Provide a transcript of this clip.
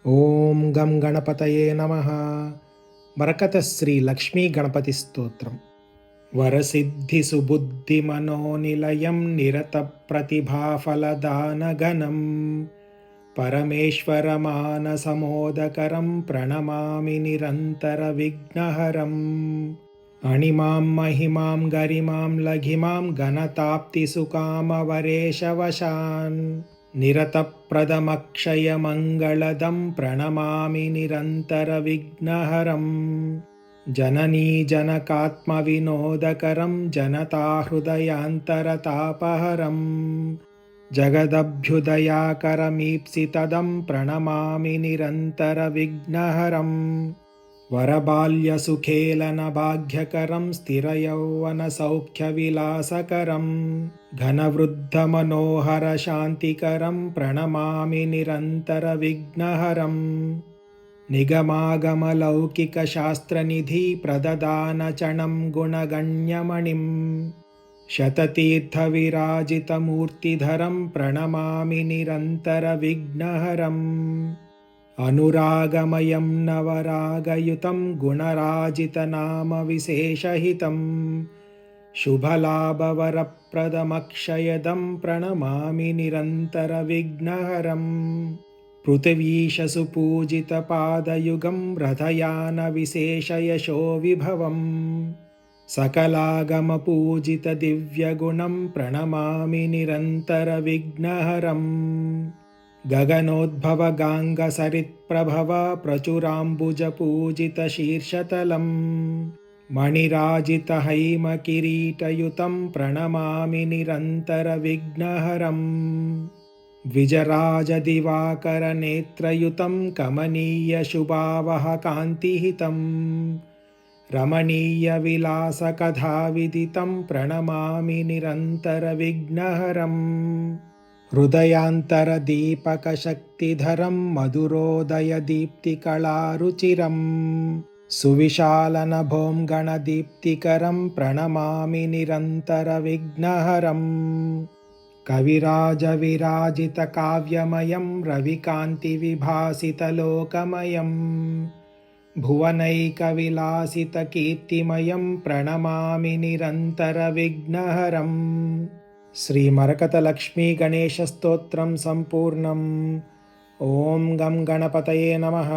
ఓం గం గణపతయే నమః. మరకత శ్రీ లక్ష్మీ గణపతి స్తోత్రం. వరసిద్ధి సుబుద్ధి మనోనిలయం నిరత ప్రతిభాఫలదానగణం పరమేశ్వర మానసమోదకరం ప్రణమామి నిరంతర విఘ్నహరం. అణిమాం మహిమాం గరిమాం లఘిమాం గణతాప్తి సుకామవరేశవశాన్ నిరతప్రదమక్షయమంగళదం ప్రణమామి నిరంతర విఘ్నహరం. జననీ జనకాత్మవినోదకరం జనతాహృదయాంతరతాపహరం జగదభ్యుదయాకరమీప్సితదం ప్రణమామి నిరంతర విఘ్నహరం. వరబాల్యసుఖేళన భాగ్యకరం స్థిరయౌవన సౌఖ్యవిలాసకరం ఘనవృద్ధమనోహర శాంతికరం ప్రణమామి నిరంతర విఘ్నహరం. నిగమాగమలౌకిక శాస్త్రనిధి ప్రదదానచణం గుణగణ్యమణిం శతతీర్థవిరాజితమూర్తిధరం ప్రణమామి నిరంతర విఘ్నహరం. అనురాగమయం నవరాగయుతం గుణరాజితనామవిశేషహితం శుభలాభవరప్రదమక్షయదం ప్రణమామి నిరంతర విఘ్నహరం. పృథివీశసు పూజితపాదయుగం రథయాన విశేషయశో విభవం సకలాగమపూజిత దివ్యగుణం ప్రణమామి నిరంతర విఘ్నహరం. గగనోద్భవగాంగసరిత్ప్రభవ ప్రచురాంబుజపూజితశీర్షతలం మణిరాజితహైమకిరీటయుతం ప్రణమామి నిరంతర విఘ్నహరం. ద్విజరాజదివాకరనేత్రయుతం కమనీయశుభావహకాంతిహితం రమణీయవిలాసకథావిదితం ప్రణమామి నిరంతర విఘ్నహరం. హృదయాంతరదీపకశక్తిధరం మధురోదయదీప్తికళారుచిరం సువిశాలనభోం గణదీప్తికరం ప్రణమామి నిరంతర విఘ్నహరం. కవిరాజవిరాజితకావ్యమయం రవికాంతివిభాసితలోకమయం భువనైకవిలాసితకీర్తిమయం ప్రణమామి నిరంతర విఘ్నహరం. శ్రీ మరకత లక్ష్మీ గణేశ స్తోత్రం సంపూర్ణం. ఓం గం గణపతయే నమః.